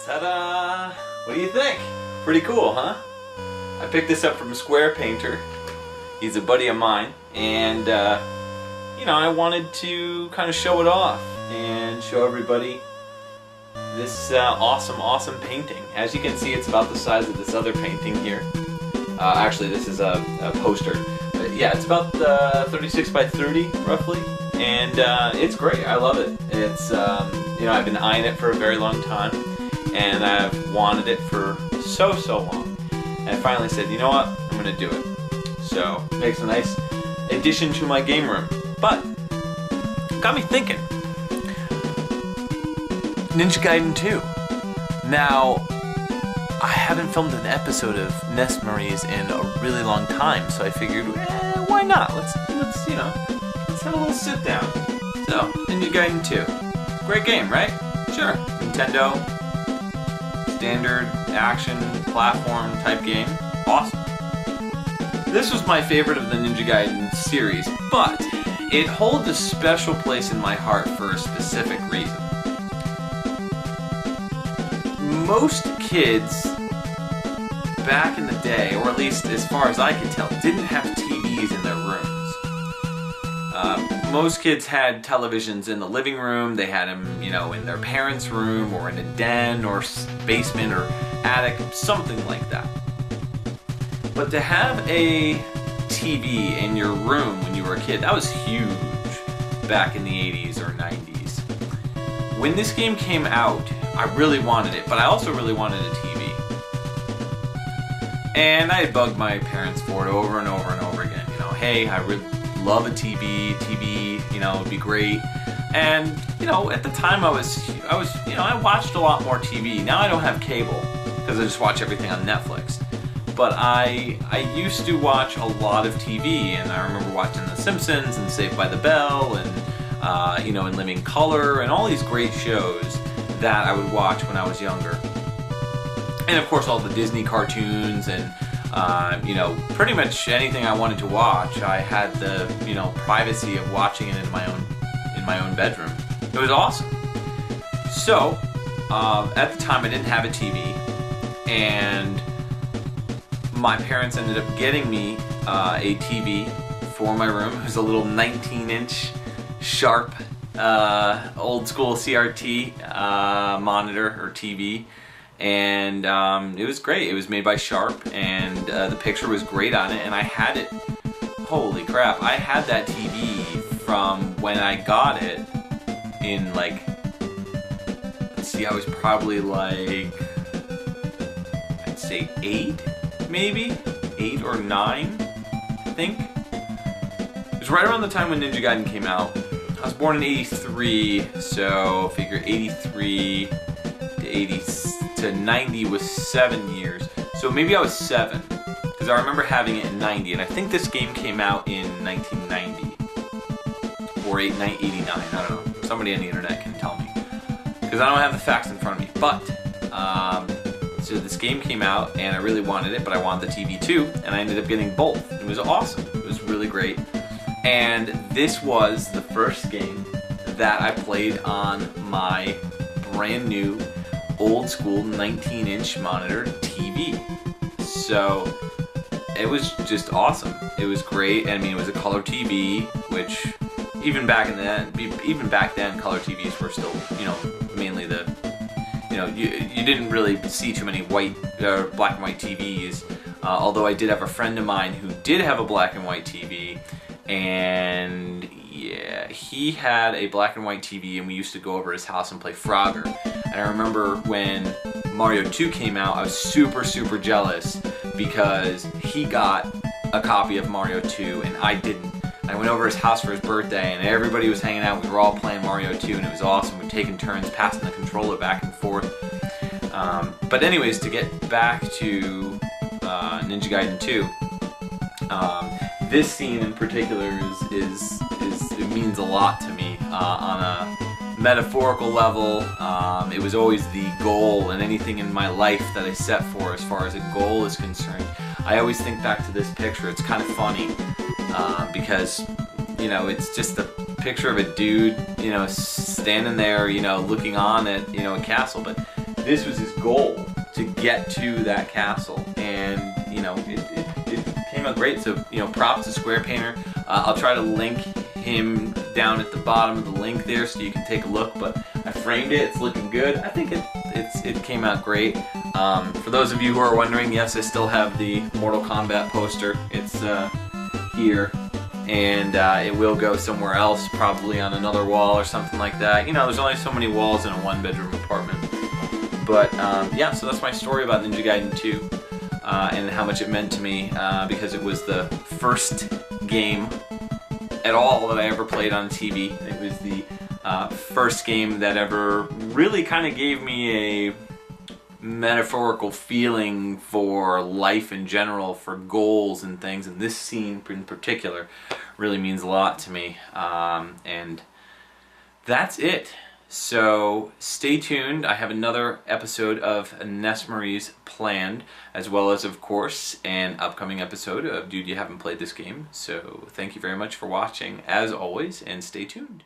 Ta-da! What do you think? Pretty cool, huh? I picked this up from Square Painter. He's a buddy of mine, and you know, I wanted to kind of show it off and show everybody this awesome painting. As you can see, it's about the size of this other painting here. Actually, this is a poster. But yeah, it's about 36 by 30 roughly, and it's great. I love it. It's you know, I've been eyeing it for a very long time, and I've wanted it for so long. And I finally said, you know what, I'm gonna do it. So it makes a nice addition to my game room. But got me thinking. Ninja Gaiden 2. Now, I haven't filmed an episode of NESmories in a really long time, so I figured, why not? Let's you know, let's have a little sit down. So, Ninja Gaiden 2. Great game, right? Sure. Nintendo, standard action platform type game. Awesome. This was my favorite of the Ninja Gaiden series, but it holds a special place in my heart for a specific reason. Most kids back in the day, or at least as far as I could tell, didn't have TVs in their rooms. Most kids had televisions in the living room. They had them, you know, in their parents' room or in a den or basement or attic, something like that. But to have a TV in your room when you were a kid, that was huge back in the 80s or 90s. When this game came out, I really wanted it, but I also really wanted a TV. And I had bugged my parents for it over and over again. You know, hey, I would love a TV, you know, would be great. And, you know, at the time I was, you know, I watched a lot more TV. Now I don't have cable because I just watch everything on Netflix. But I used to watch a lot of TV, and I remember watching The Simpsons and Saved by the Bell and, you know, In Living Color and all these great shows that I would watch when I was younger. And of course all the Disney cartoons and, you know, pretty much anything I wanted to watch. I had the, you know, privacy of watching it in my own bedroom. It was awesome. So, at the time I didn't have a TV, and my parents ended up getting me a TV for my room. It was a little 19-inch Sharp old school CRT monitor or TV, and it was great. It was made by Sharp, and the picture was great on it, and I had it. Holy crap, I had that TV from when I got it in, like, let's see, I was probably like, I'd say 8, maybe 8 or 9, I think. It was right around the time when Ninja Gaiden came out. I was born in 83, so figure 83 to 90 was 7 years. So maybe I was 7, because I remember having it in 90, and I think this game came out in 1990 or 89. I don't know. Somebody on the internet can tell me, because I don't have the facts in front of me. But so this game came out, and I really wanted it, but I wanted the TV too, and I ended up getting both. It was awesome. It was really great. And this was the first game that I played on my brand new old school 19-inch monitor TV. So it was just awesome. It was great. I mean, it was a color TV, which even back then, color TVs were still, you know, mainly the, you know, you didn't really see too many white black and white TVs. Although I did have a friend of mine who did have a black and white TV. And yeah, he had a black and white TV, and we used to go over his house and play Frogger. And I remember when Mario 2 came out, I was super jealous because he got a copy of Mario 2 and I didn't. I went over his house for his birthday, and everybody was hanging out. We were all playing Mario 2, and it was awesome. We'd taken turns passing the controller back and forth. But anyways, to get back to Ninja Gaiden 2, this scene in particular it means a lot to me on a metaphorical level. It was always the goal, and anything in my life that I set for as far as a goal is concerned. I always think back to this picture. It's kind of funny because, you know, it's just a picture of a dude, you know, standing there, you know, looking on at, you know, a castle. But this was his goal, to get to that castle, and you know, it came out great. So, you know, props to Square Painter. I'll try to link him down at the bottom of the link there so you can take a look, but I framed it, it's looking good. I think it came out great. For those of you who are wondering, yes, I still have the Mortal Kombat poster. It's here, and it will go somewhere else, probably on another wall or something like that. You know, there's only so many walls in a one-bedroom apartment. But yeah, so that's my story about Ninja Gaiden 2 and how much it meant to me, because it was the first game at all that I ever played on TV. It was the first game that ever really kind of gave me a metaphorical feeling for life in general, for goals and things, and this scene in particular really means a lot to me. And that's it. So stay tuned. I have another episode of NESmories planned, as well as, of course, an upcoming episode of Dude, You Haven't Played This Game. So thank you very much for watching, as always, and stay tuned.